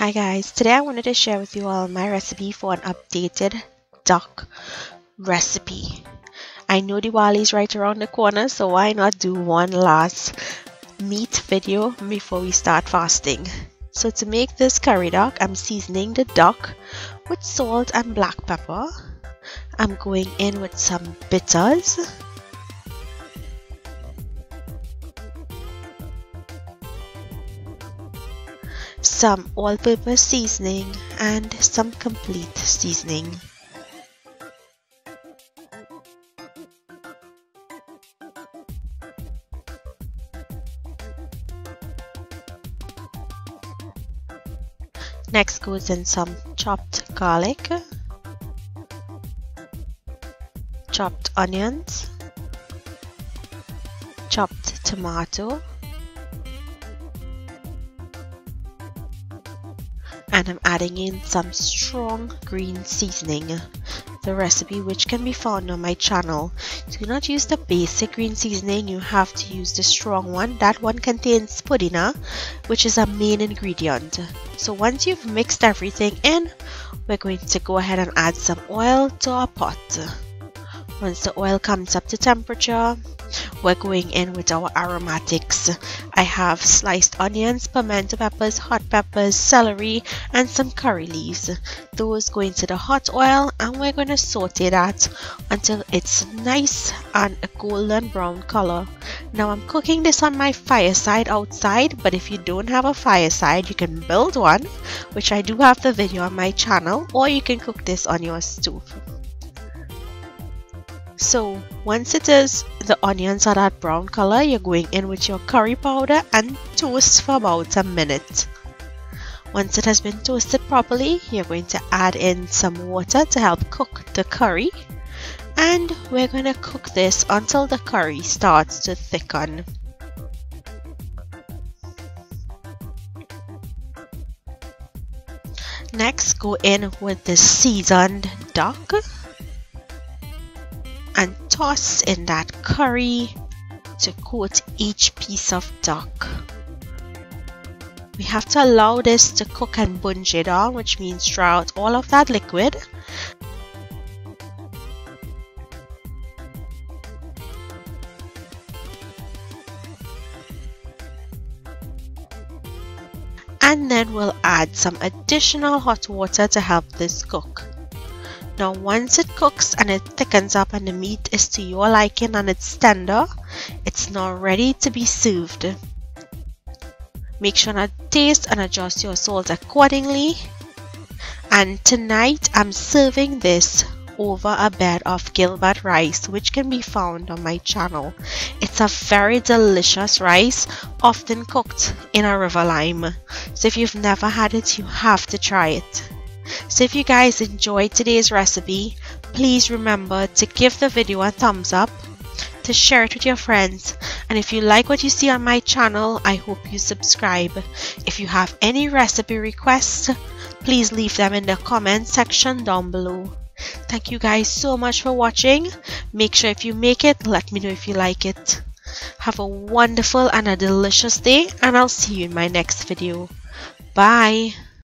Hi guys, today I wanted to share with you all my recipe for an updated duck recipe. I know Diwali is right around the corner, so why not do one last meat video before we start fasting. So to make this curry duck, I'm seasoning the duck with salt and black pepper. I'm going in with some bitters, some all-purpose seasoning, and some complete seasoning. Next goes in some chopped garlic, chopped onions, chopped tomato, and I'm adding in some strong green seasoning. The recipe, which can be found on my channel. Do not use the basic green seasoning, you have to use the strong one. That one contains pudina, which is a main ingredient. So once you've mixed everything in, we're going to go ahead and add some oil to our pot. Once the oil comes up to temperature, we're going in with our aromatics. I have sliced onions, pimento peppers, hot peppers, celery, and some curry leaves. Those go into the hot oil, and we're going to saute that until it's nice and a golden brown color. Now I'm cooking this on my fireside outside, but if you don't have a fireside, you can build one, which I do have the video on my channel, or you can cook this on your stove. So once the onions are that brown color, you're going in with your curry powder and toast for about a minute. Once it has been toasted properly, you're going to add in some water to help cook the curry, and we're going to cook this until the curry starts to thicken. Next, go in with the seasoned duck and toss in that curry to coat each piece of duck. We have to allow this to cook and bunge down, which means draw out all of that liquid. And then we'll add some additional hot water to help this cook. Now once it cooks and it thickens up and the meat is to your liking and it's tender, it's now ready to be served. Make sure to taste and adjust your salt accordingly. And tonight I'm serving this over a bed of Gilbert rice, which can be found on my channel. It's a very delicious rice, often cooked in a river lime. So if you've never had it, you have to try it. So if you guys enjoyed today's recipe, please remember to give the video a thumbs up, to share it with your friends, and if you like what you see on my channel, I hope you subscribe. If you have any recipe requests, please leave them in the comment section down below. Thank you guys so much for watching. Make sure if you make it, let me know if you like it. Have a wonderful and a delicious day, and I'll see you in my next video. Bye.